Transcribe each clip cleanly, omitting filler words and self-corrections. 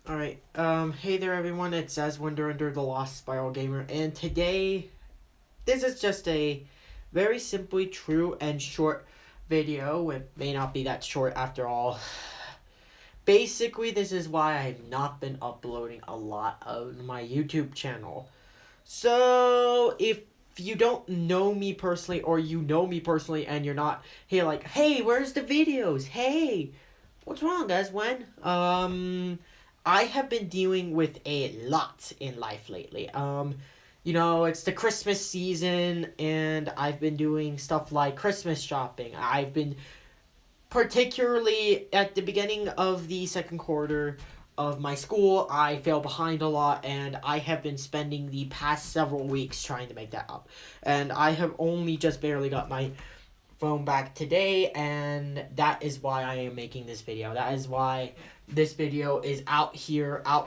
Alright, hey there everyone, it's Aswinder under the Lost Spiral Gamer, and today, this is just a very simply true and short video. It may not be that short after all. Basically, this is why I have not been uploading a lot on my YouTube channel. So, if you don't know me personally, or you know me personally, and you're not, hey, where's the videos? Hey, what's wrong, Aswin? I have been dealing with a lot in life lately. It's the Christmas season, and I've been doing stuff like Christmas shopping. I've been, particularly at the beginning of the second quarter of my school, I fell behind a lot, and I have been spending the past several weeks trying to make that up. And I have only just barely got my phone back today, and that is why I am making this video. That is why this video is out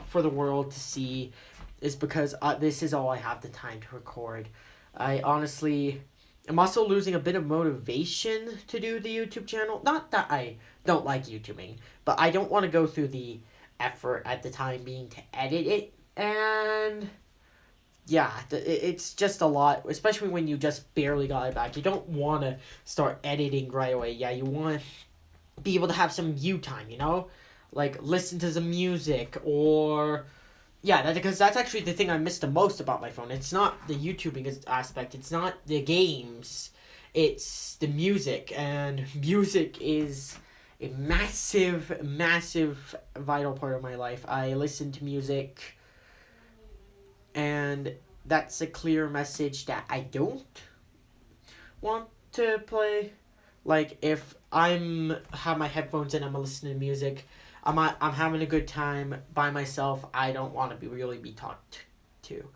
for the world to see, is because this is all I have the time to record. I'm also losing a bit of motivation to do the YouTube channel. Not that I don't like YouTubing, but I don't want to go through the effort at the time being to edit it, and yeah, it's just a lot, especially when you just barely got it back. You don't want to start editing right away. Yeah, you want to be able to have some view time, like listen to some music, or yeah, because that's actually the thing I miss the most about my phone. It's not the YouTubing aspect, it's not the games, it's the music, and music is a massive vital part of my life. I listen to music, and that's a clear message that I don't want to play. Like, if have my headphones in, I'm listening to music, I'm having a good time by myself, I don't want to be talked to.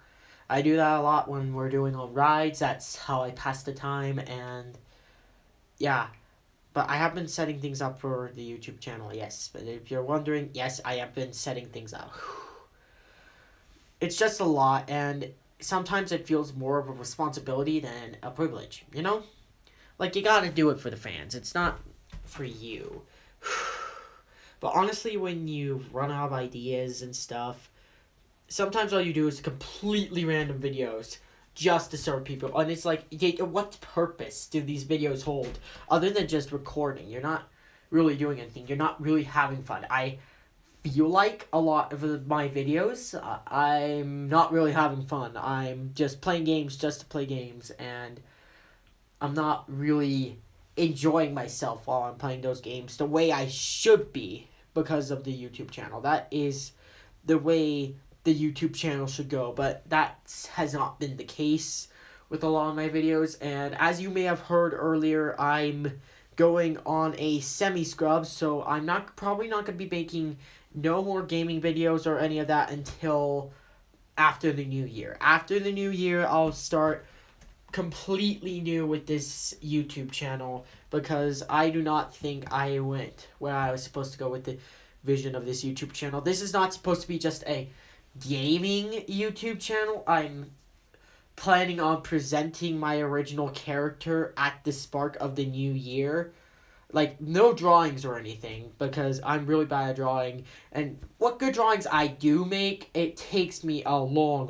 I do that a lot when we're doing on rides. That's how I pass the time, and yeah. But I have been setting things up for the YouTube channel, yes. But if you're wondering, yes, I have been setting things up. It's just a lot, and sometimes it feels more of a responsibility than a privilege, Like, you gotta do it for the fans. It's not for you. But honestly, when you run out of ideas and stuff, sometimes all you do is completely random videos just to serve people. And it's like, what purpose do these videos hold other than just recording? You're not really doing anything. You're not really having fun. I feel like a lot of my videos, I'm not really having fun. I'm just playing games just to play games, and I'm not really enjoying myself while I'm playing those games the way I should be because of the YouTube channel. That is the way the YouTube channel should go, but that has not been the case with a lot of my videos. And as you may have heard earlier, I'm going on a semi-scrub, so I'm probably not going to be making no more gaming videos or any of that until after the new year. After the new year, I'll start completely new with this YouTube channel, because I do not think I went where I was supposed to go with the vision of this YouTube channel. This is not supposed to be just a gaming YouTube channel. I'm planning on presenting my original character at the spark of the new year. Like, no drawings or anything, because I'm really bad at drawing. And what good drawings I do make, it takes me a long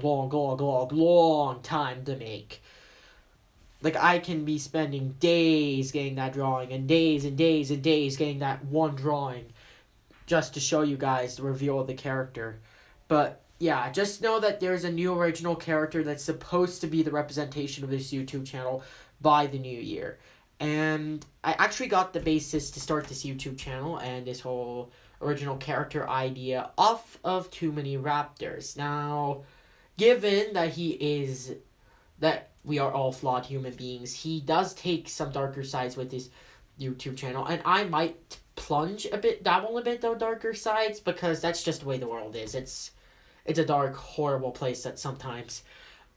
time to make. Like, I can be spending days getting that drawing, and days getting that one drawing, just to show you guys the reveal of the character. But yeah, just know that there's a new original character that's supposed to be the representation of this YouTube channel by the new year. And I actually got the basis to start this YouTube channel and this whole original character idea off of Too Many Raptors. Now, given that we are all flawed human beings, he does take some darker sides with his YouTube channel, and I might dabble a bit though darker sides, because that's just the way the world is. It's a dark, horrible place that sometimes.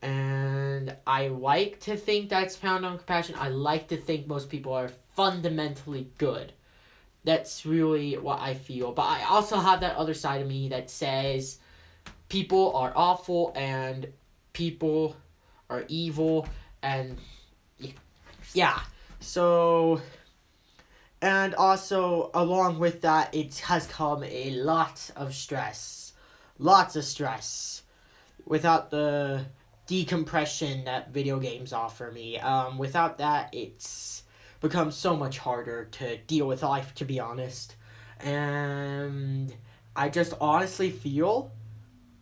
And I like to think that's found on compassion. I like to think most people are fundamentally good. That's really what I feel. But I also have that other side of me that says people are awful and people are evil, and yeah. So, and also along with that, it has come a lot of stress lots of stress without the decompression that video games offer me. Without that, it's become so much harder to deal with life, to be honest. And I just honestly feel,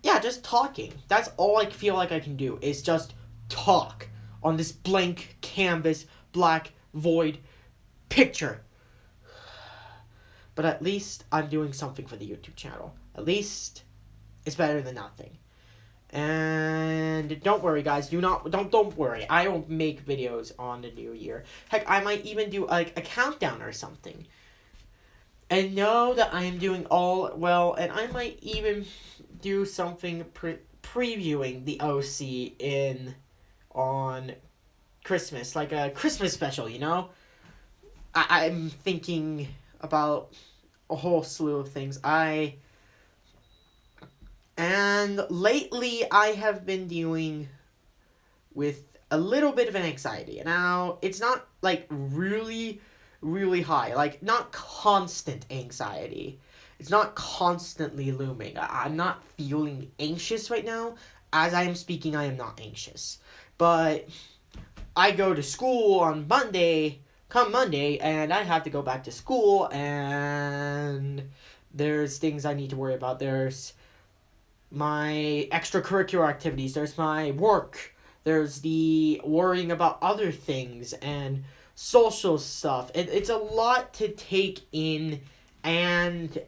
yeah, just talking. That's all I feel like I can do, is just talk on this blank canvas, black void picture. But at least I'm doing something for the YouTube channel. At least it's better than nothing. And don't worry, guys. Don't worry. I won't make videos on the new year. Heck, I might even do like a countdown or something. And know that I am doing all well. And I might even do something previewing the OC on Christmas, like a Christmas special. You know, I'm thinking about a whole slew of things. And lately, I have been dealing with a little bit of an anxiety. Now, it's not, like, really, really high. Like, not constant anxiety. It's not constantly looming. I'm not feeling anxious right now. As I am speaking, I am not anxious. But I go to school on Monday, and I have to go back to school, and there's things I need to worry about. There's my extracurricular activities, there's my work, there's the worrying about other things and social stuff. It's a lot to take in, and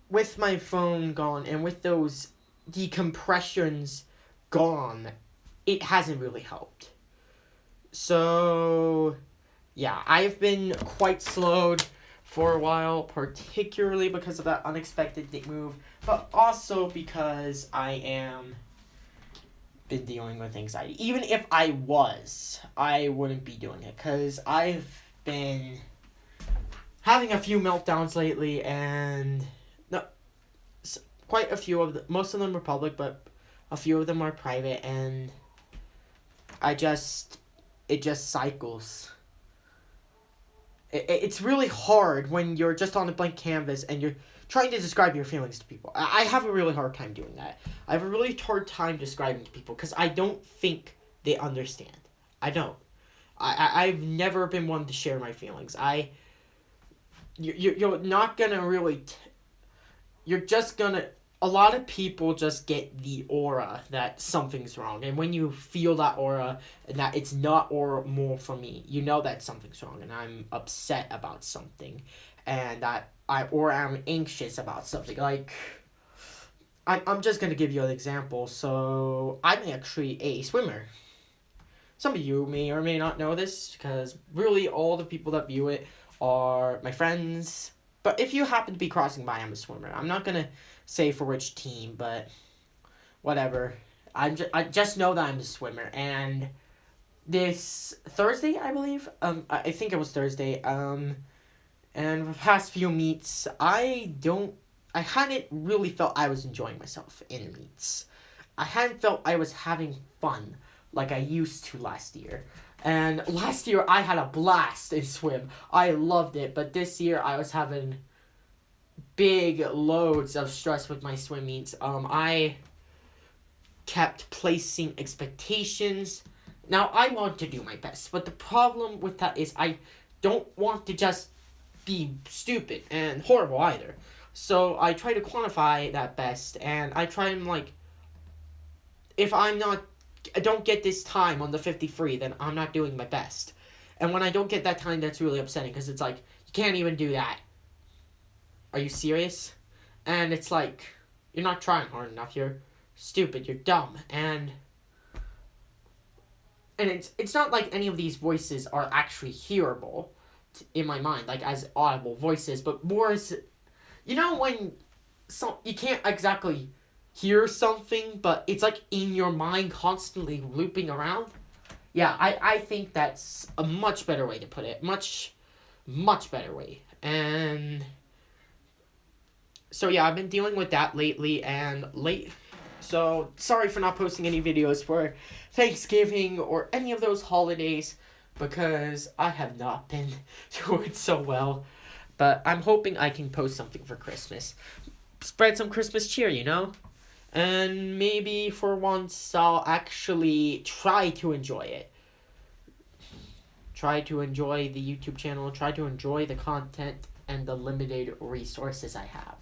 with my phone gone and with those decompressions gone, it hasn't really helped. So yeah, I've been quite slowed for a while, particularly because of that unexpected move, but also because I am been dealing with anxiety. Even if I wouldn't be doing it, because I've been having a few meltdowns lately, and quite a few of them, most of them are public, but a few of them are private, and it just cycles. It's really hard when you're just on a blank canvas and you're trying to describe your feelings to people. I have a really hard time doing that. I have a really hard time describing to people because I don't think they understand. I don't. I've never been one to share my feelings. You're not gonna really... you're just gonna... A lot of people just get the aura that something's wrong. And when you feel that aura and that it's not normal for me, you know that something's wrong and I'm upset about something. And that I'm anxious about something. Like, I'm just going to give you an example. So, I'm actually a swimmer. Some of you may or may not know this because really all the people that view it are my friends. But if you happen to be crossing by, I'm a swimmer. I'm not going to say for which team, but whatever. I just know that I'm a swimmer, and this Thursday, I believe, I think it was Thursday, and the past few meets, I hadn't really felt I was enjoying myself in meets. I hadn't felt I was having fun like I used to last year. And last year, I had a blast in swim. I loved it, but this year, I was having big loads of stress with my swim meets. I kept placing expectations. Now, I want to do my best, but the problem with that is I don't want to just be stupid and horrible either. So I try to quantify that best, and I try and, like, if I don't get this time on the 50 free, then I'm not doing my best. And when I don't get that time, that's really upsetting, because it's like, you can't even do that. Are you serious? And it's like, you're not trying hard enough, you're stupid, you're dumb, and it's not like any of these voices are actually hearable in my mind, like as audible voices, but more as, you know when you can't exactly hear something, but it's like in your mind constantly looping around? Yeah, I think that's a much better way to put it. Much, much better way. And so yeah, I've been dealing with that lately, and so sorry for not posting any videos for Thanksgiving or any of those holidays, because I have not been doing so well. But I'm hoping I can post something for Christmas. spread some Christmas cheer, you know? And maybe for once I'll actually try to enjoy it. Try to enjoy the YouTube channel, try to enjoy the content and the limited resources I have.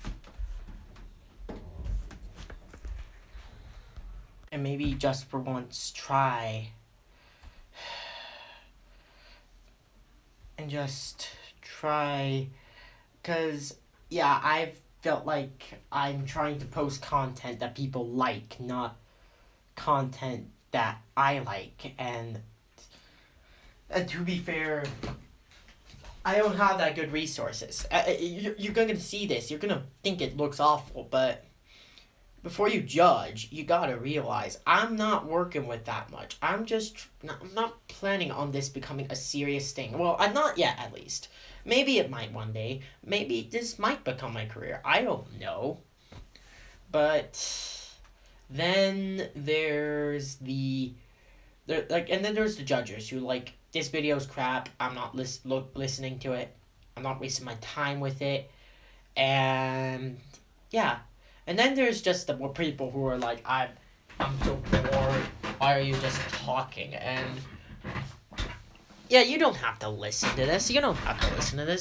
And maybe just for once try and just try, because yeah, I've felt like I'm trying to post content that people like, not content that I like. And to be fair, I don't have that good resources. You're gonna see this, you're gonna think it looks awful, but before you judge, you gotta realize I'm not working with that much. I'm not planning on this becoming a serious thing. Well, I'm not yet, at least. Maybe it might one day. Maybe this might become my career. I don't know. But then there's and then there's the judges who like, this video's crap. I'm not listening to it. I'm not wasting my time with it. And yeah. And then there's just the more people who are like, I'm so bored. Why are you just talking? And yeah, you don't have to listen to this.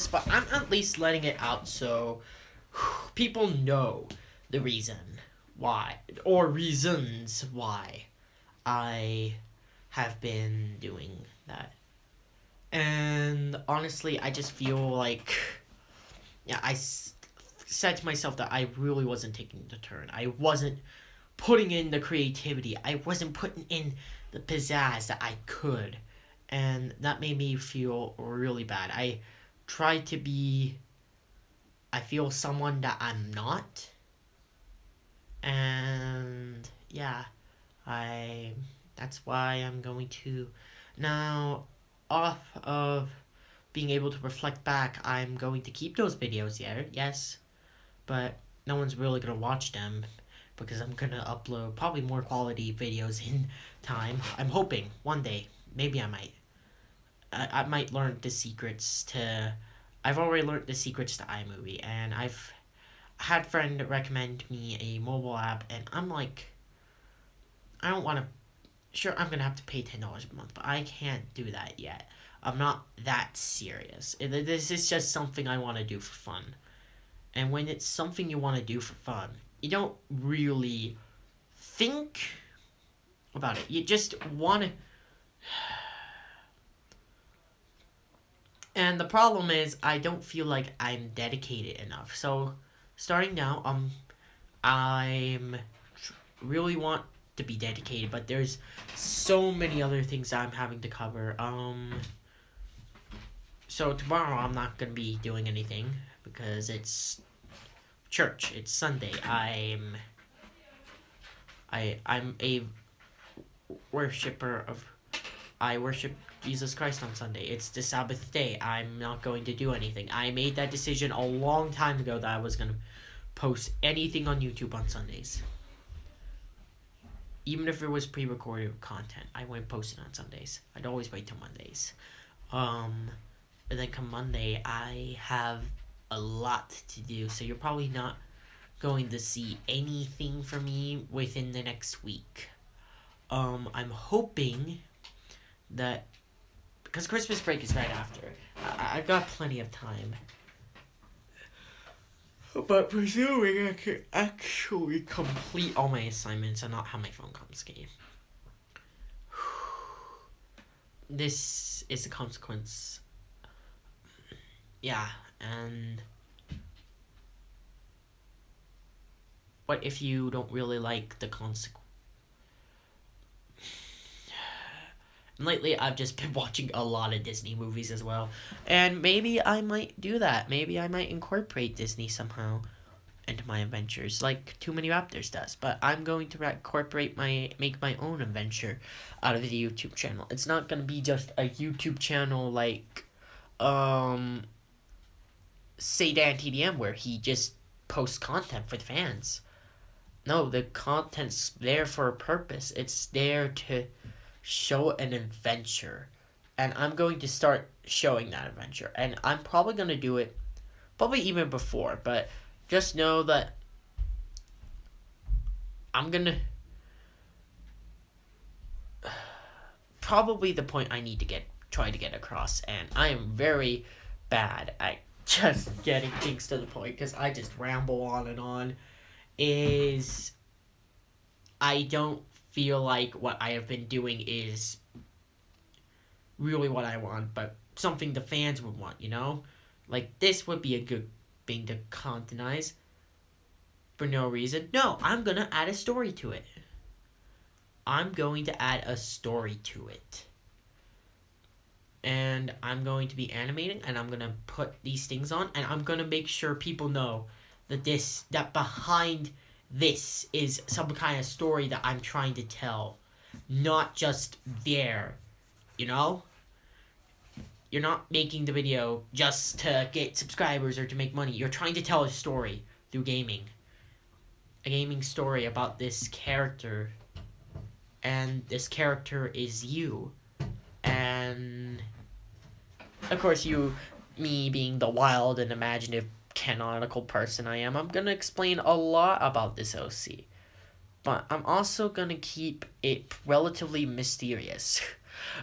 But I'm at least letting it out so people know the reason why, or reasons why I have been doing that. And honestly, I just feel like, yeah, I said to myself that I really wasn't taking the turn. I wasn't putting in the creativity. I wasn't putting in the pizzazz that I could. And that made me feel really bad. I feel someone that I'm not. And yeah, that's why I'm going to now, off of being able to reflect back, I'm going to keep those videos there, yes. But no one's really going to watch them because I'm going to upload probably more quality videos in time. I'm hoping one day, maybe I might. I might learn the secrets to... I've already learned the secrets to iMovie, and I've had a friend recommend me a mobile app, and I'm like, I don't want to... Sure, I'm going to have to pay $10 a month, but I can't do that yet. I'm not that serious. This is just something I want to do for fun. And when it's something you want to do for fun, you don't really think about it. You just want to... And the problem is, I don't feel like I'm dedicated enough. So, starting now, I'm really want to be dedicated, but there's so many other things I'm having to cover. So tomorrow I'm not gonna be doing anything because it's church. It's Sunday. I'm a worshiper of... I worship Jesus Christ on Sunday. It's the Sabbath day. I'm not going to do anything. I made that decision a long time ago that I was going to post anything on YouTube on Sundays. Even if it was pre-recorded content, I wouldn't post it on Sundays. I'd always wait till Mondays. And then come Monday, I have a lot to do, so you're probably not going to see anything from me within the next week. I'm hoping that, because Christmas break is right after, I've got plenty of time. But presuming I can actually complete all my assignments and not have my phone confiscated. This is the consequence. Yeah, and what if you don't really like the consequence? Lately, I've just been watching a lot of Disney movies as well. And maybe I might do that. Maybe I might incorporate Disney somehow into my adventures, like Too Many Raptors does. But I'm going to make my own adventure out of the YouTube channel. It's not going to be just a YouTube channel like, say Dan TDM, where he just posts content for the fans. No, the content's there for a purpose. It's there to show an adventure, and I'm going to start showing that adventure, and I'm probably going to do it probably even before, but just know that I'm gonna probably the point I need to try to get across, and I am very bad at just getting things to the point because I just ramble on and on. Is I don't feel like what I have been doing is really what I want, but something the fans would want, you know? Like, this would be a good thing to contenize for no reason. No, I'm gonna add a story to it. I'm going to add a story to it. And I'm going to be animating, and I'm gonna put these things on, and I'm gonna make sure people know that behind this is some kind of story that I'm trying to tell. Not just there, you know? You're not making the video just to get subscribers or to make money. You're trying to tell a story through gaming. A gaming story about this character. And this character is you. And of course me being the wild and imaginative canonical person I am, I'm going to explain a lot about this OC. But I'm also going to keep it relatively mysterious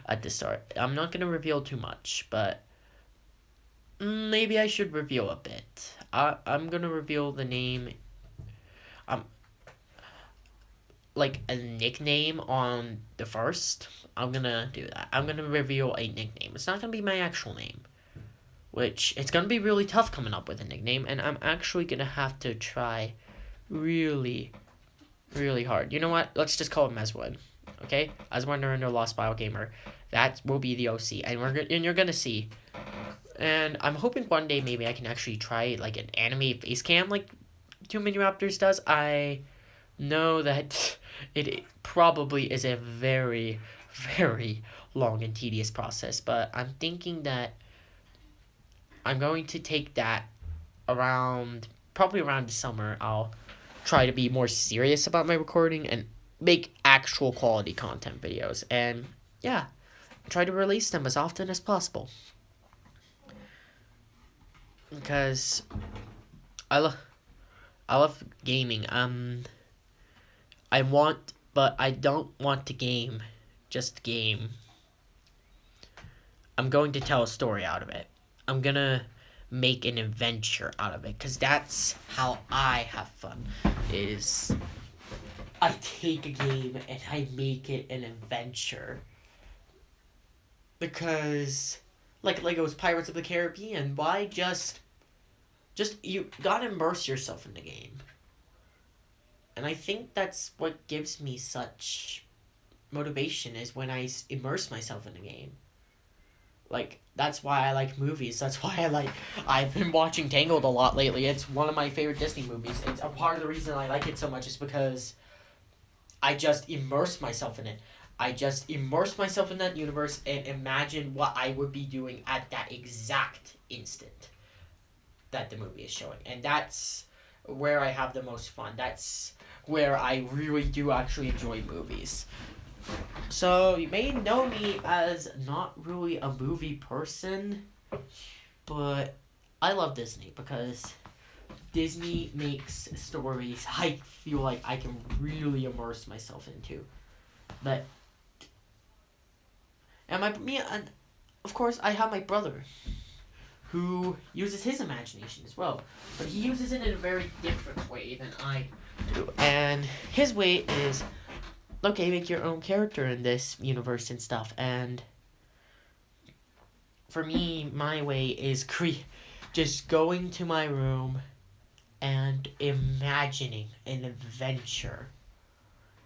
at the start. I'm not going to reveal too much, but maybe I should reveal a bit. I'm going to reveal the name, like a nickname on the first. I'm going to do that. I'm going to reveal a nickname. It's not going to be my actual name, which it's going to be really tough coming up with a nickname, and I'm actually going to have to try really, really hard. You know what? Let's just call him Meswood. Okay? Aswan Narinder Lost Bio Gamer. That will be the OC. And you're gonna see. And I'm hoping one day maybe I can actually try like an anime face cam like 2 Mini Raptors does. I know that it probably is a very, very long and tedious process, but I'm thinking that I'm going to take that probably around the summer. I'll try to be more serious about my recording and make actual quality content videos, and yeah, try to release them as often as possible, because I love gaming. But I don't want to just game. I'm going to tell a story out of it. I'm gonna make an adventure out of it, because that's how I have fun, is I take a game and I make it an adventure. Because, like Lego's Pirates of the Caribbean, why just you gotta immerse yourself in the game. And I think that's what gives me such motivation, is when I immerse myself in the game. Like, that's why I like movies. That's why I've been watching Tangled a lot lately. It's one of my favorite Disney movies. It's a part of the reason I like it so much is because I just immerse myself in it. I just immerse myself in that universe and imagine what I would be doing at that exact instant that the movie is showing. And that's where I have the most fun. That's where I really do actually enjoy movies. So, you may know me as not really a movie person, but I love Disney because Disney makes stories I feel like I can really immerse myself into. But, and of course, I have my brother, who uses his imagination as well, but he uses it in a very different way than I do. And his way is, okay, make your own character in this universe and stuff. And for me, my way is just going to my room and imagining an adventure,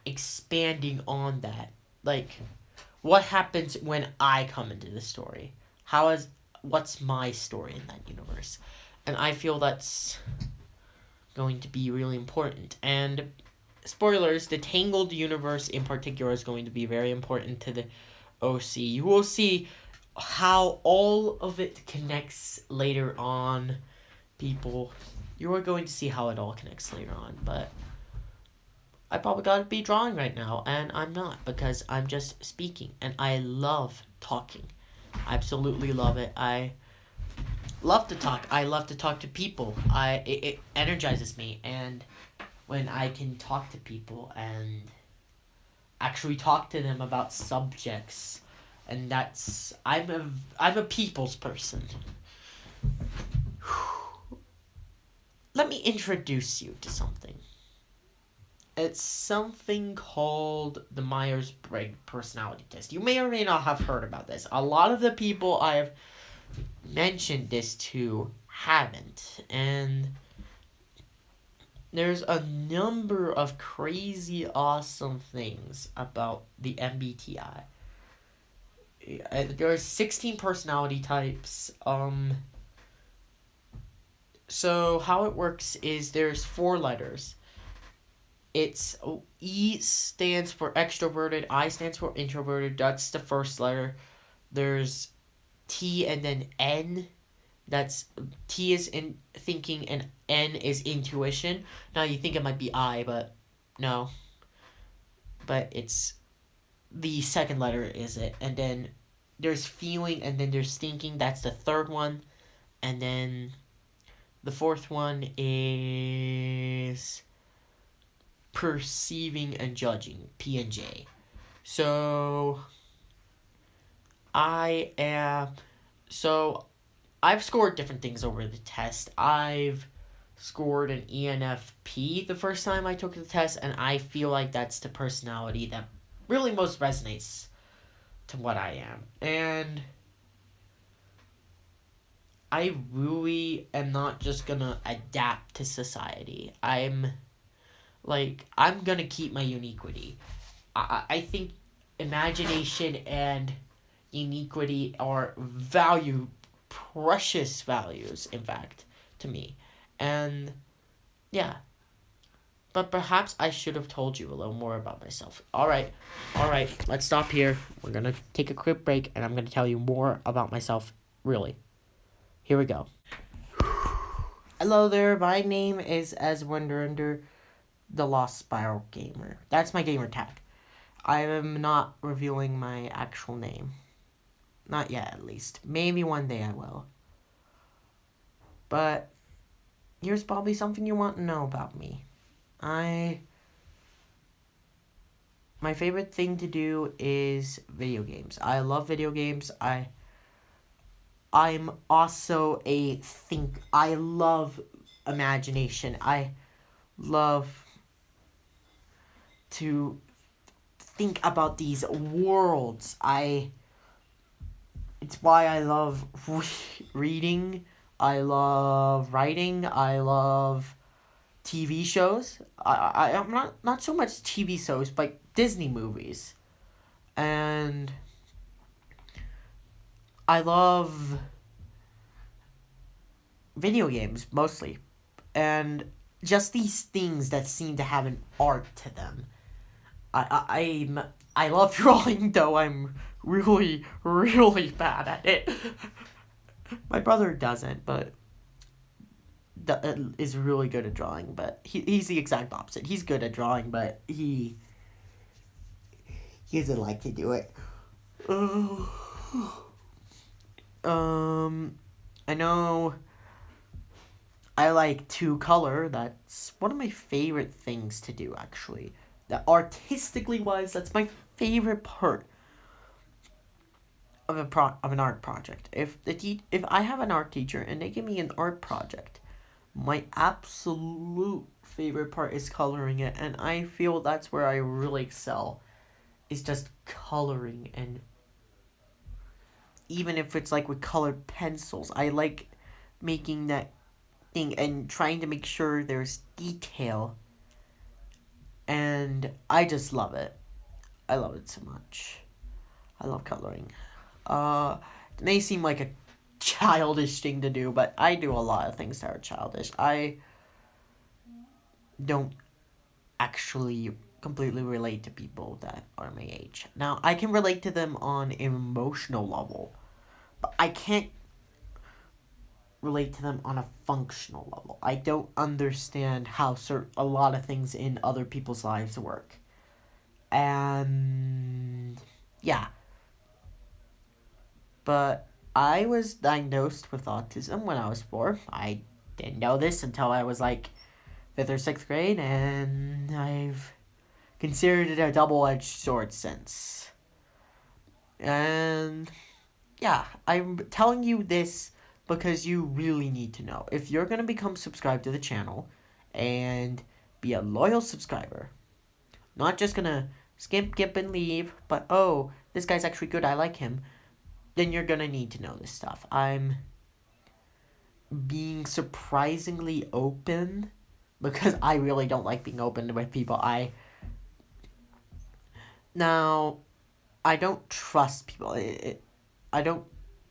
expanding on that. Like, what happens when I come into the story? What's my story in that universe? And I feel that's going to be really important. And spoilers, the Tangled universe in particular is going to be very important to the OC. You will see how all of it connects later on, people. You are going to see how it all connects later on, but I probably gotta be drawing right now, and I'm not, because I'm just speaking, and I love talking. I absolutely love it. I love to talk. I love to talk to people. It energizes me, and when I can talk to people and actually talk to them about subjects, and that's I'm a people's person. Let me introduce you to something. It's something called the Myers-Briggs personality test. You may or may not have heard about this. A lot of the people I have mentioned this to haven't, and there's a number of crazy awesome things about the MBTI. There are 16 personality types. So how it works is there's 4 letters. It's E stands for extroverted, I stands for introverted. That's the first letter. There's T and then N. That's T is in thinking and N is intuition. Now you think it might be I, but no. But it's the second letter is it. And then there's feeling and then there's thinking. That's the third one. And then the fourth one is perceiving and judging, P and J. So I've scored different things over the test. I've scored an ENFP the first time I took the test, and I feel like that's the personality that really most resonates to what I am. And I really am not just gonna adapt to society. I'm gonna keep my uniquity. I think imagination and uniquity are precious values, in fact, to me. And yeah. But perhaps I should have told you a little more about myself. Alright, let's stop here. We're gonna take a quick break, and I'm gonna tell you more about myself, really. Here we go. Hello there, my name is Eswender, the Lost Spiral Gamer. That's my gamer tag. I am not revealing my actual name. Not yet, at least. Maybe one day I will. But here's probably something you want to know about me. My favorite thing to do is video games. I love video games. I'm also I love imagination. I love to think about these worlds. It's why I love reading. I love writing. I love TV shows. I'm not so much TV shows, but Disney movies. And I love video games, mostly. And just these things that seem to have an art to them. I love drawing, though I'm really, really bad at it. My brother doesn't, but is really good at drawing, but he's the exact opposite. He's good at drawing, but he doesn't like to do it. I know I like to color. That's one of my favorite things to do, actually. That artistically wise, that's my favorite part of an art project. If I have an art teacher and they give me an art project, my absolute favorite part is coloring it, and I feel that's where I really excel. Is just coloring, and even if it's like with colored pencils, I like making that thing and trying to make sure there's detail. And I just love it. I love it so much. I love coloring. It may seem like a childish thing to do, but I do a lot of things that are childish. I don't actually completely relate to people that are my age. Now, I can relate to them on an emotional level, but I can't relate to them on a functional level. I don't understand how a lot of things in other people's lives work. And yeah. But I was diagnosed with autism when I was 4. I didn't know this until I was like 5th or 6th grade, and I've considered it a double-edged sword since. And yeah, I'm telling you this because you really need to know. If you're going to become subscribed to the channel and be a loyal subscriber, not just going to skip, skip, and leave, but oh, this guy's actually good, I like him, then you're going to need to know this stuff. I'm being surprisingly open because I really don't like being open with people. I don't trust people.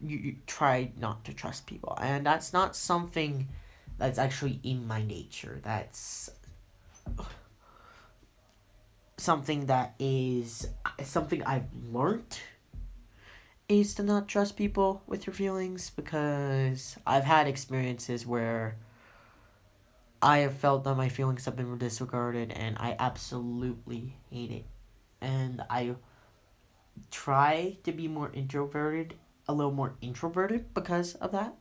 You try not to trust people, and that's not something that's actually in my nature. That's something I've learned, is to not trust people with your feelings, because I've had experiences where I have felt that my feelings have been disregarded, and I absolutely hate it. And I try to be a little more introverted because of that.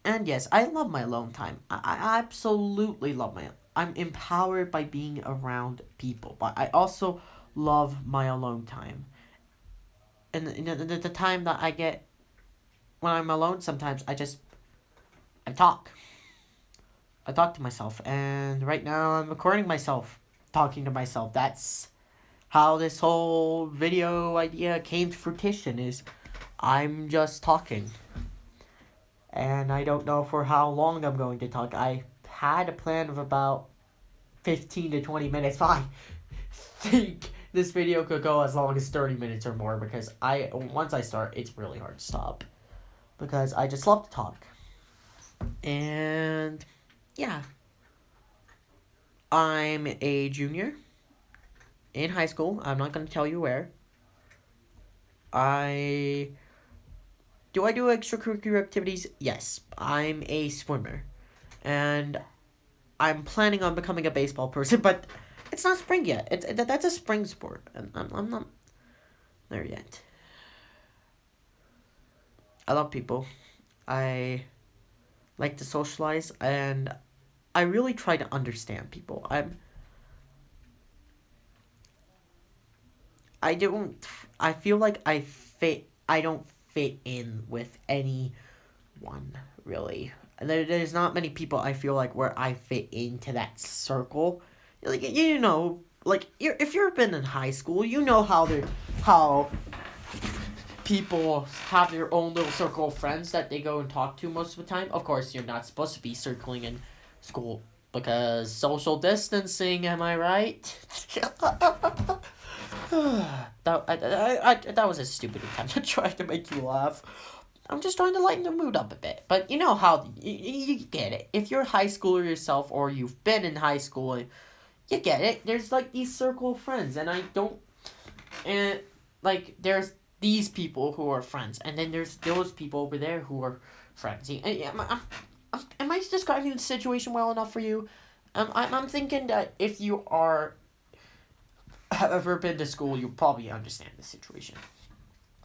And yes, I love my alone time. I absolutely love I'm empowered by being around people, but I also love my alone time. And the time that I get when I'm alone, sometimes I talk. I talk to myself, and right now I'm recording myself talking to myself. That's how this whole video idea came to fruition, is I'm just talking. And I don't know for how long I'm going to talk. I had a plan of about 15 to 20 minutes, but I think this video could go as long as 30 minutes or more, because once I start, it's really hard to stop, because I just love to talk. And yeah, I'm a junior in high school. I'm not going to tell you where. Do I do extracurricular activities? Yes. I'm a swimmer. And I'm planning on becoming a baseball person, but it's not spring yet. That's a spring sport, and I'm not there yet. I love people. I like to socialize, and I really try to understand people. I feel like I don't fit in with anyone, really. There's not many people I feel like where I fit into that circle. Like, if you've been in high school, you know how people have their own little circle of friends that they go and talk to most of the time. Of course, you're not supposed to be circling in school because social distancing, am I right? That was a stupid attempt to try to make you laugh. I'm just trying to lighten the mood up a bit. But you know how, you get it. If you're a high schooler yourself, or you've been in high school, you get it. There's, like, these circle of friends, and there's these people who are friends, and then there's those people over there who are friends. Am I describing the situation well enough for you? I'm thinking that if you have ever been to school, you probably understand the situation,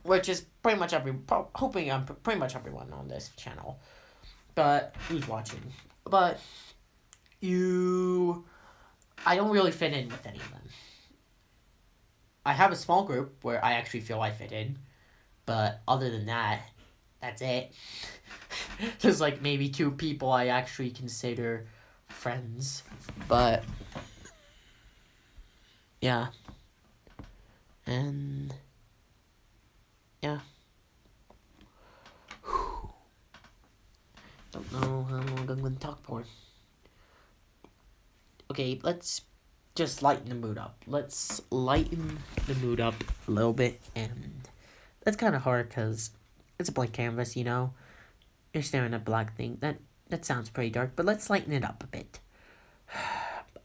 which is pretty much pretty much everyone on this channel, but who's watching. But I don't really fit in with any of them. I have a small group where I actually feel I fit in, but other than that, that's it. There's like maybe 2 people I actually consider friends, but yeah. And yeah. Don't know how long I'm going to talk for. Okay, let's just lighten the mood up. Let's lighten the mood up a little bit, and that's kind of hard because it's a blank canvas, you know? You're staring at a black thing. That sounds pretty dark, but let's lighten it up a bit.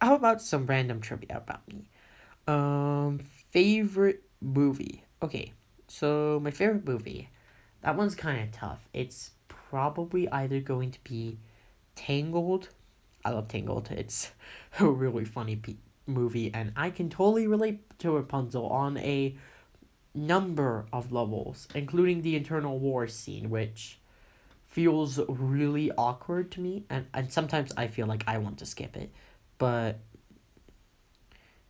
How about some random trivia about me? Favorite movie. Okay, so my favorite movie, that one's kind of tough. It's probably either going to be Tangled. I love Tangled. It's a really funny movie, and I can totally relate to Rapunzel on a number of levels, including the internal war scene, which feels really awkward to me, and sometimes I feel like I want to skip it, but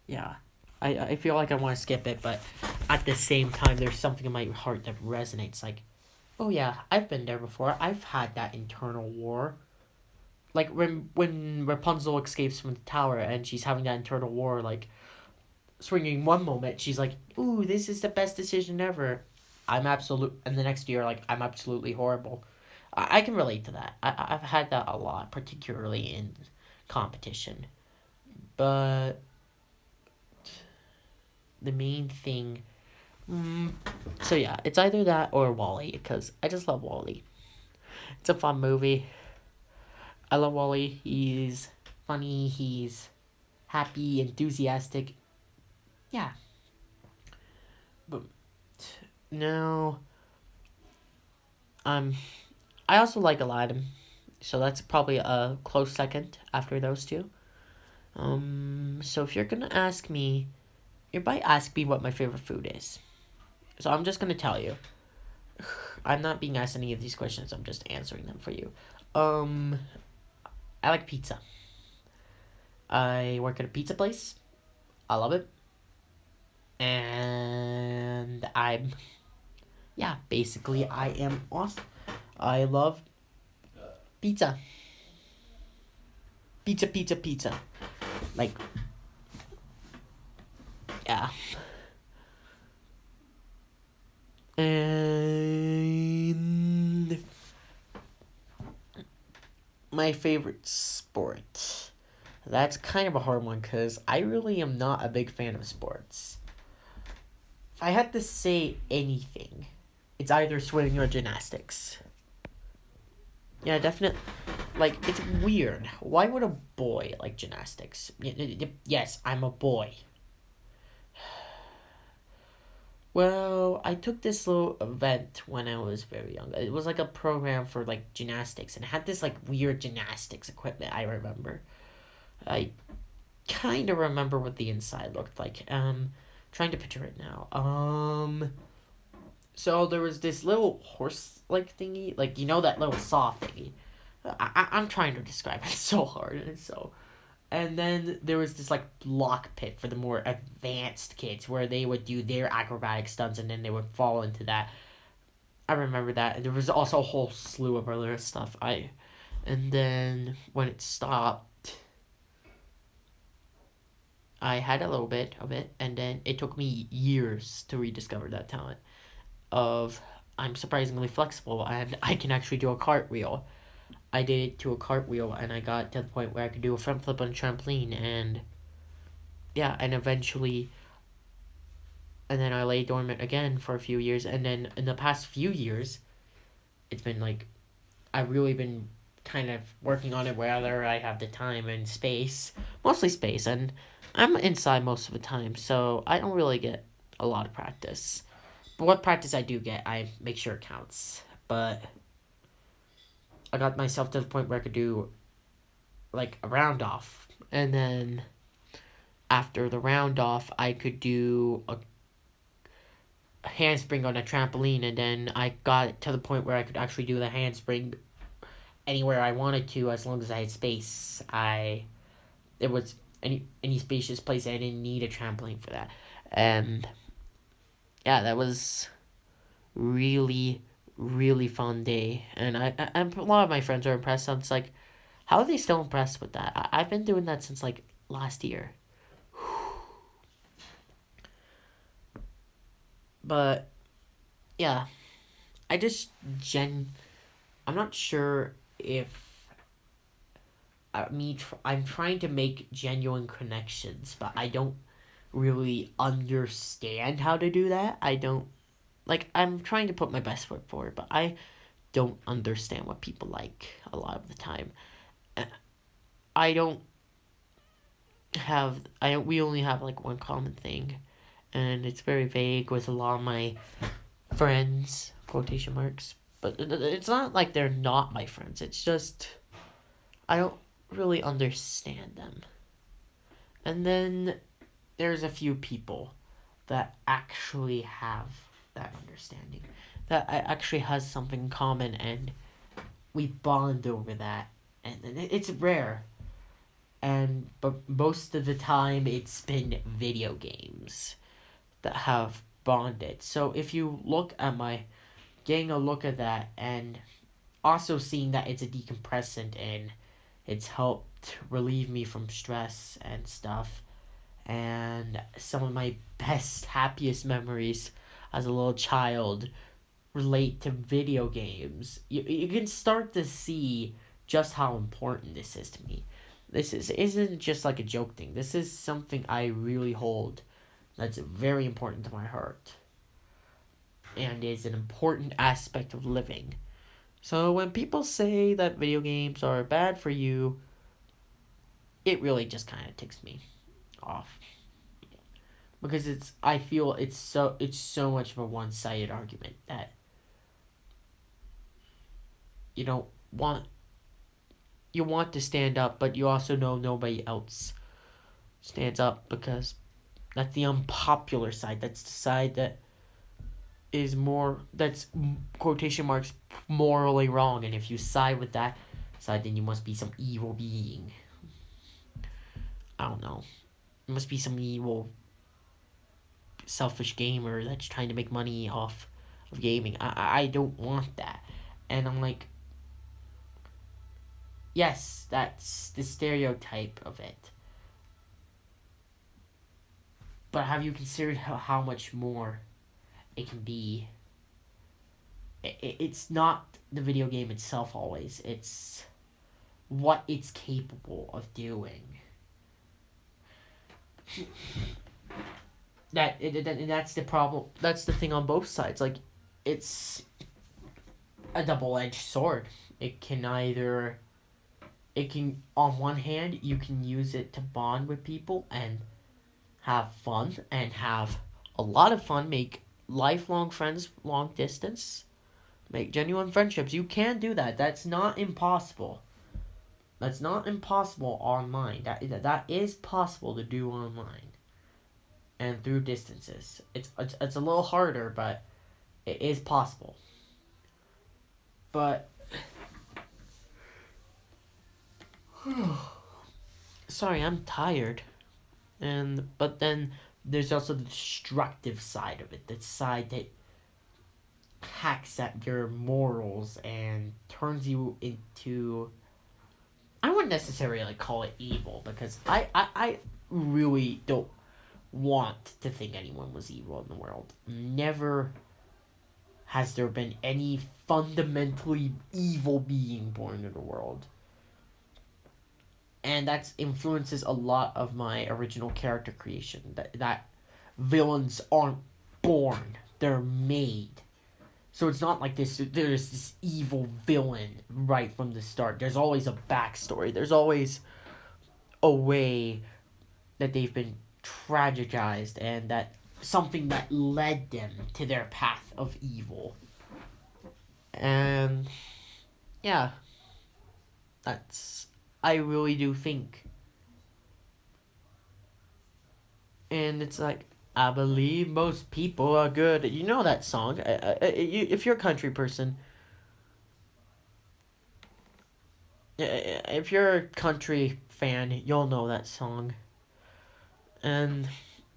yeah, I feel like I want to skip it, but at the same time, there's something in my heart that resonates. Like, oh yeah, I've been there before. I've had that internal war. Like when Rapunzel escapes from the tower and she's having that internal war, like swinging one moment, she's like, "Ooh, this is the best decision ever." And the next year, like, I'm absolutely horrible. I can relate to that. I've had that a lot, particularly in competition. But the main thing, so yeah, it's either that or Wally, because I just love Wally. It's a fun movie. I love Wally. He's funny. He's happy, enthusiastic. Yeah. But no, um, I also like Aladdin, so that's probably a close second after those two. So if you're gonna ask me, you might ask me what my favorite food is. So I'm just gonna tell you. I'm not being asked any of these questions. I'm just answering them for you. Um, I like pizza. I work at a pizza place. I love it. And yeah, basically, I am awesome. I love pizza. Pizza, pizza, pizza. Like, yeah. And my favorite sport. That's kind of a hard one because I really am not a big fan of sports. If I had to say anything, it's either swimming or gymnastics. Yeah, definitely. Like, it's weird. Why would a boy like gymnastics? Yes, I'm a boy. Well, I took this little event when I was very young. It was like a program for like gymnastics and it had this like weird gymnastics equipment, I remember. I kind of remember what the inside looked like. Trying to picture it now. So there was this little horse like thingy, like you know that little saw thingy. I'm trying to describe it. It's so hard and so. And then there was this like block pit for the more advanced kids where they would do their acrobatic stunts and then they would fall into that. I remember that. And there was also a whole slew of other stuff. And then when it stopped, I had a little bit of it, and then it took me years to rediscover that talent of I'm surprisingly flexible and I can actually do a cartwheel. I did it to a cartwheel and I got to the point where I could do a front flip on a trampoline and yeah, and eventually and then I lay dormant again for a few years and then in the past few years it's been like I've really been kind of working on it whether I have the time and space, mostly space, and I'm inside most of the time, so I don't really get a lot of practice. But what practice I do get, I make sure it counts. But I got myself to the point where I could do like a round off. And then after the round off, I could do a handspring on a trampoline. And then I got it to the point where I could actually do the handspring anywhere I wanted to as long as I had space. It was any spacious place. I didn't need a trampoline for that. And yeah, that was really really fun day, and a lot of my friends are impressed. So it's like, how are they still impressed with that? I've been doing that since like last year. But yeah, I just I'm not sure if I'm trying to make genuine connections, but I don't really understand how to do that. I don't like I'm trying to put my best foot forward, but I don't understand what people like a lot of the time. I don't we only have like one common thing and it's very vague with a lot of my friends, quotation marks, but it's not like they're not my friends. It's just I don't really understand them. And then there's a few people that actually have that understanding, that actually has something in common, and we bond over that, and it's rare. And but most of the time, it's been video games that have bonded. So if you look at my getting a look at that and also seeing that it's a decompressant and it's helped relieve me from stress and stuff, and some of my best happiest memories as a little child relate to video games. You can start to see just how important this is to me. This isn't just like a joke thing. This is something I really hold that's very important to my heart and is an important aspect of living. So when people say that video games are bad for you, it really just kind of ticks me off. Because I feel it's so much of a one-sided argument that you don't want you want to stand up, but you also know nobody else stands up because that's the unpopular side. That's the side that is more that's quotation marks morally wrong, and if you side with that side, then you must be some evil being. I don't know. You must be some evil, selfish gamer that's trying to make money off of gaming. I don't want that, and I'm like, yes, that's the stereotype of it. But have you considered how much more it can be? It's not the video game itself always. It's what it's capable of doing. That's the problem. That's the thing on both sides. Like, it's a double-edged sword. It can, on one hand, you can use it to bond with people and have fun and have a lot of fun, make lifelong friends long distance, make genuine friendships. You can do that. That's not impossible. That's not impossible online. That is possible to do online and through distances. It's a little harder, but it is possible. But sorry, I'm tired. But then there's also the destructive side of it, the side that hacks at your morals and turns you into, I wouldn't necessarily call it evil, because I really don't want to think anyone was evil in the world. Never has there been any fundamentally evil being born in the world. And that influences a lot of my original character creation. That villains aren't born, they're made. So it's not like there's this evil villain right from the start. There's always a backstory. There's always a way that they've been tragedized, and that something that led them to their path of evil. And yeah, I really do think. And it's like, I believe most people are good. You know that song. If you're a country person, if you're a country fan, you'll know that song. And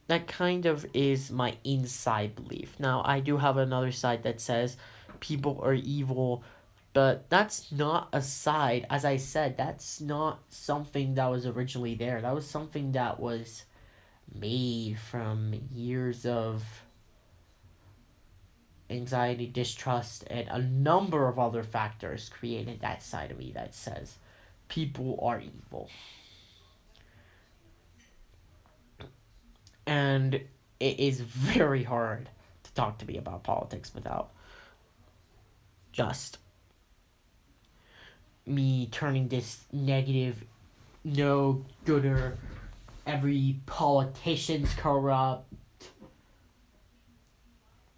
that kind of is my inside belief. Now, I do have another side that says people are evil, but that's not a side. As I said, that's not something that was originally there. That was something that was made from years of anxiety, distrust, and a number of other factors created that side of me that says people are evil. And it is very hard to talk to me about politics without just me turning this negative, no gooder, every politician's corrupt.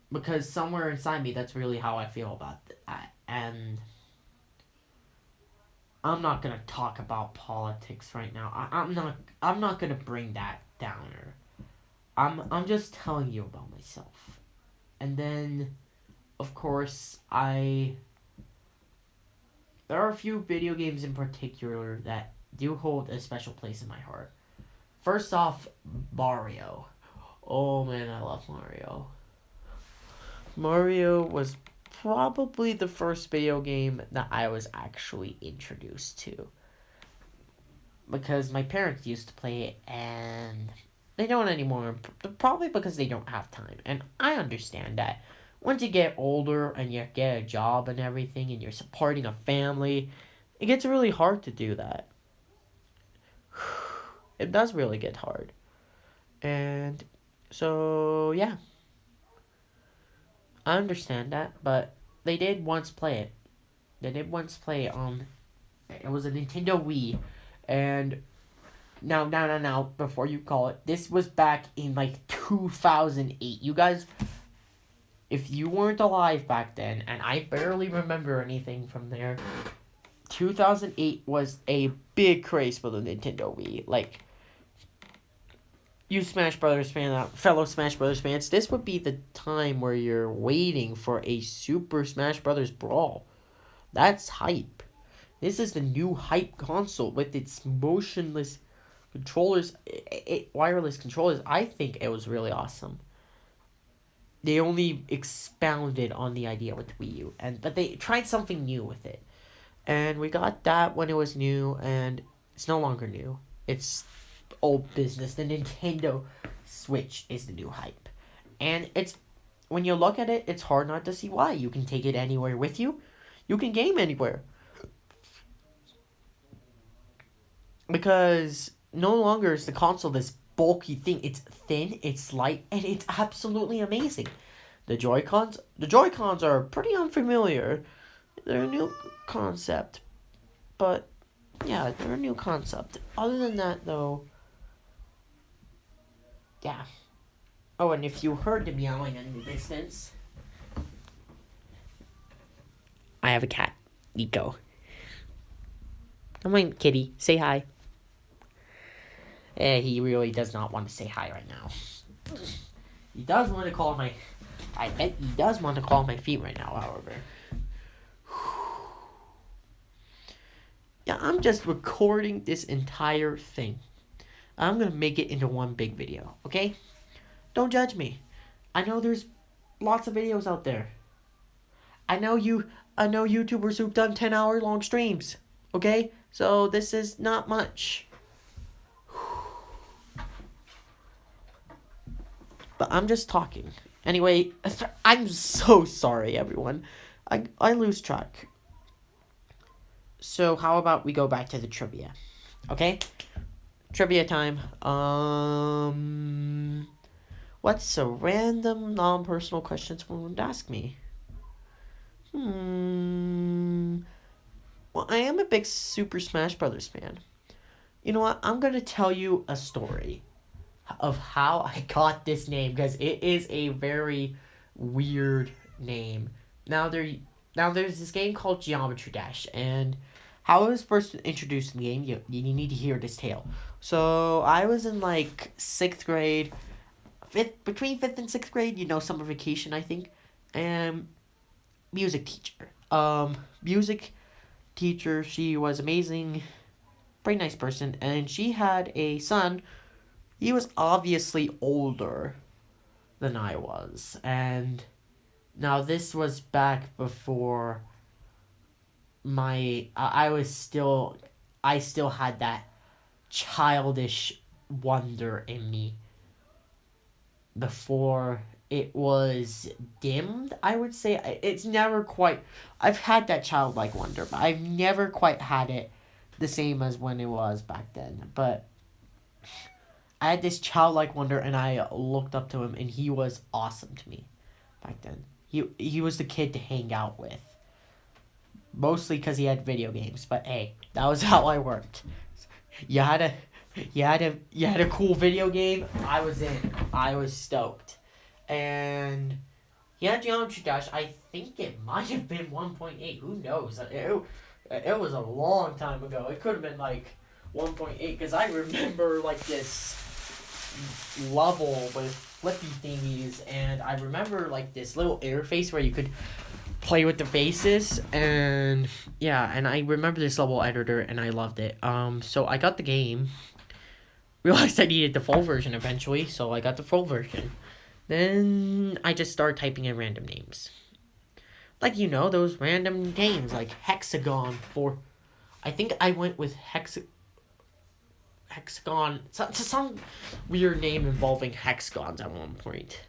Because somewhere inside me, that's really how I feel about that. And I'm not gonna talk about politics right now. I'm not gonna bring that downer. I'm just telling you about myself. And then, of course, I there are a few video games in particular that do hold a special place in my heart. First off, Mario. Oh man, I love Mario. Mario was probably the first video game that I was actually introduced to. Because my parents used to play it and they don't anymore. Probably because they don't have time. And I understand that. Once you get older and you get a job and everything and you're supporting a family, it gets really hard to do that. It does really get hard. And so, yeah. I understand that, but they did once play it. They did once play it on... It was a Nintendo Wii. And now, before you call it, this was back in, 2008. You guys, if you weren't alive back then, and I barely remember anything from there, 2008 was a big craze for the Nintendo Wii. You Smash Brothers fan, fellow Smash Brothers fans, this would be the time where you're waiting for a Super Smash Brothers Brawl. That's hype. This is the new hype console with its motionless controllers, wireless controllers. I think it was really awesome. They only expounded on the idea with Wii U, but they tried something new with it. And we got that when it was new, and it's no longer new. It's old business. The Nintendo Switch is the new hype. And when you look at it, it's hard not to see why. You can take it anywhere with you. You can game anywhere. Because no longer is the console this bulky thing. It's thin, it's light, and it's absolutely amazing. The Joy-Cons are pretty unfamiliar. They're a new concept. But, yeah, they're a new concept. Other than that, though, yeah. Oh, and if you heard the meowing in the distance, I have a cat, Nico. Come on, kitty, say hi. He really does not want to say hi right now. He does want to call my... I bet he does want to call my feet right now, however. Yeah, I'm just recording this entire thing. I'm going to make it into one big video, okay? Don't judge me. I know there's lots of videos out there. I know YouTubers who've done 10-hour long streams, okay? So this is not much. But I'm just talking. Anyway, I'm so sorry, everyone. I lose track. So how about we go back to the trivia? Okay? Trivia time. What's a random, non-personal question someone would ask me? Well, I am a big Super Smash Brothers fan. You know what? I'm going to tell you a story of how I got this name, because it is a very weird name. Now there's this game called Geometry Dash, and how I was first introduced in the game, you need to hear this tale. So I was in 6th grade, between 5th and 6th grade, summer vacation, I think, and music teacher, she was amazing, pretty nice person, and she had a son. He was obviously older than I was, and now this was back before I still had that childish wonder in me before it was dimmed, I would say. It's never quite... I've had that childlike wonder, but I've never quite had it the same as when it was back then. But I had this childlike wonder, and I looked up to him, and he was awesome to me back then. He was the kid to hang out with. Mostly because he had video games, but hey, that was how I worked. You had a cool video game, I was in. I was stoked. And he had Geometry Dash. I think it might have been 1.8. Who knows? It was a long time ago. It could have been 1.8, because I remember this level with flippy thingies, and I remember this little interface where you could play with the faces, and yeah, and I remember this level editor, and I loved it. So I got the game, realized I needed the full version eventually, so I got the full version. Then I just started typing in random names. Like, those random names, like Hexagon for... I think I went with Hexagon... Some weird name involving hexagons at one point.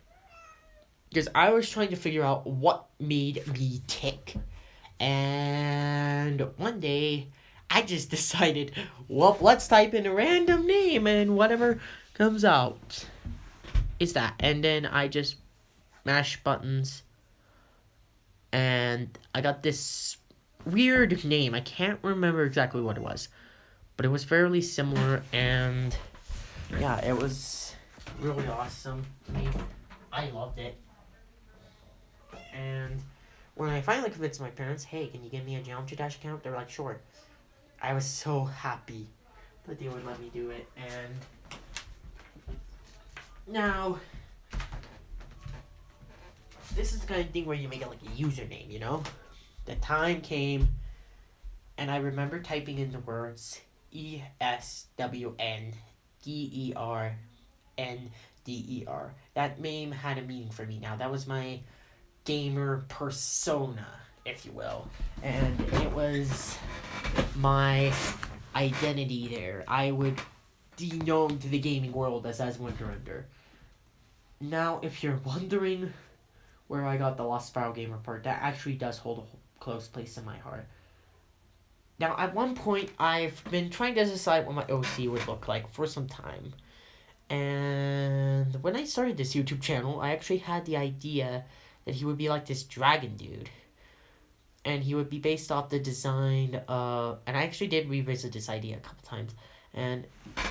Because I was trying to figure out what made me tick. And one day, I just decided, well, let's type in a random name, and whatever comes out is that. And then I just mashed buttons, and I got this weird name. I can't remember exactly what it was, but it was fairly similar, and yeah, it was really awesome to me. I loved it. And when I finally convinced my parents, hey, can you give me a Geometry Dash account? They were like, sure. I was so happy that they would let me do it. And now, this is the kind of thing where you make it like a username, The time came, and I remember typing in the words ESWNDERNDER. That name had a meaning for me now. That was my gamer persona, if you will. And it was my identity there. I would be known to the gaming world as Wonderunder. Now, if you're wondering where I got the Lost Spiral Gamer part, that actually does hold a close place in my heart. Now, at one point, I've been trying to decide what my OC would look like for some time. And when I started this YouTube channel, I actually had the idea that he would be like this dragon dude. And he would be based off the design of... And I actually did revisit this idea a couple times. And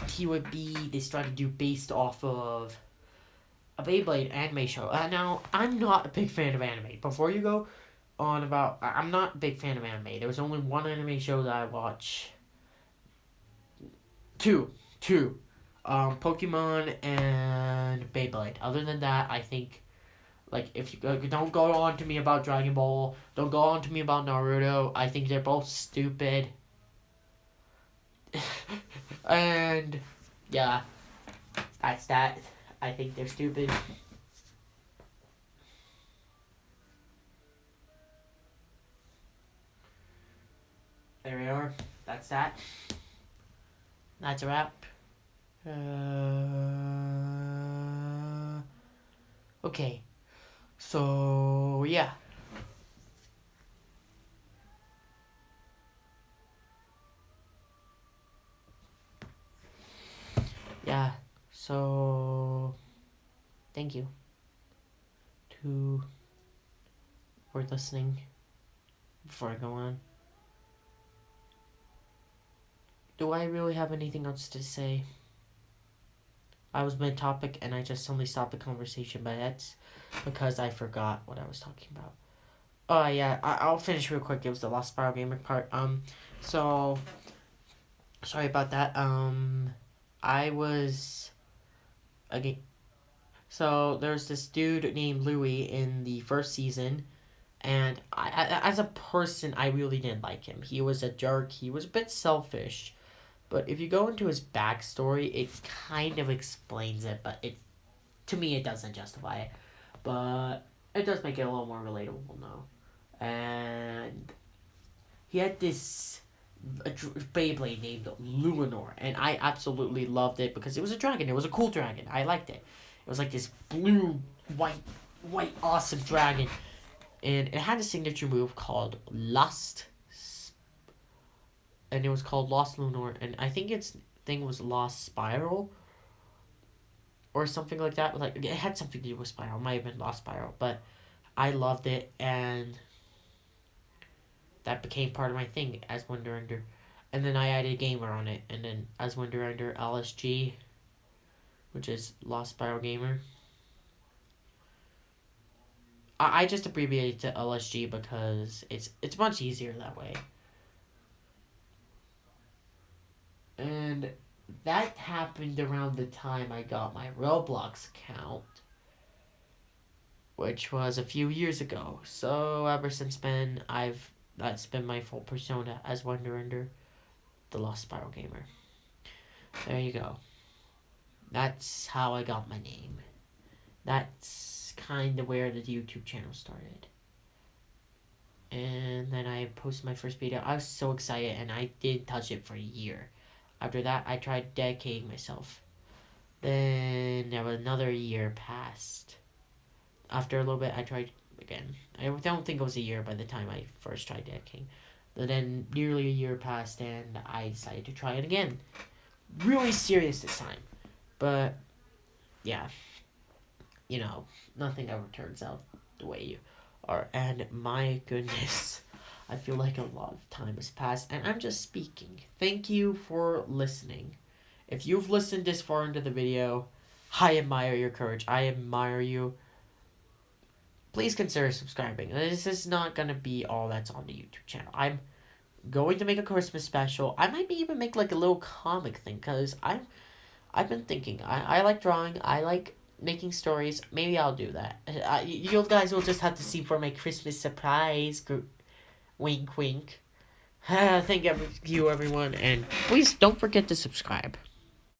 he would be this dragon dude based off of a Beyblade anime show. Now, I'm not a big fan of anime. Before you go on about... I'm not a big fan of anime. There was only one anime show that I watch. Two. Pokemon and Beyblade. Other than that, I think... Like, if you don't go on to me about Dragon Ball, don't go on to me about Naruto. I think they're both stupid. And, yeah, that's that. I think they're stupid. There we are. That's that. That's a wrap. Okay. So, yeah. Yeah, so thank you for listening. Before I go on, do I really have anything else to say? I was mid-topic and I just suddenly stopped the conversation, but that's because I forgot what I was talking about. Oh, yeah, I'll finish real quick. It was the Lost Spiral Gamer part. So, sorry about that. I was, again, so there's this dude named Louis in the first season, and I as a person, I really didn't like him. He was a jerk. He was a bit selfish. But if you go into his backstory, it kind of explains it, but to me, it doesn't justify it. But it does make it a little more relatable now. And he had this Beyblade named Luminor, and I absolutely loved it because it was a dragon. It was a cool dragon. I liked it. It was like this blue, white, awesome dragon. And it had a signature move called Lust. And it was called Lost Lunar, and I think its thing was Lost Spiral, or something like that. Like, it had something to do with Spiral. It might have been Lost Spiral, but I loved it, and that became part of my thing as Wonderunder. And then I added Gamer on it, and then as Wonderunder LSG, which is Lost Spiral Gamer. I just abbreviated to LSG because it's much easier that way. And that happened around the time I got my Roblox account, which was a few years ago. So ever since then, that's been my full persona as Wonder Ender, the Lost Spiral Gamer. There you go. That's how I got my name. That's kind of where the YouTube channel started. And then I posted my first video. I was so excited, and I didn't touch it for a year. After that, I tried dedicating myself. Then there was another year passed. After a little bit, I tried again. I don't think it was a year by the time I first tried dedicating. But then nearly a year passed, and I decided to try it again. Really serious this time. But, yeah. You know, nothing ever turns out the way you are. And my goodness, I feel like a lot of time has passed, and I'm just speaking. Thank you for listening. If you've listened this far into the video, I admire your courage. I admire you. Please consider subscribing. This is not going to be all that's on the YouTube channel. I'm going to make a Christmas special. I might even make like a little comic thing, because I've been thinking. I like drawing. I like making stories. Maybe I'll do that. You guys will just have to see for my Christmas surprise. Wink, wink. Thank you, everyone, and please don't forget to subscribe.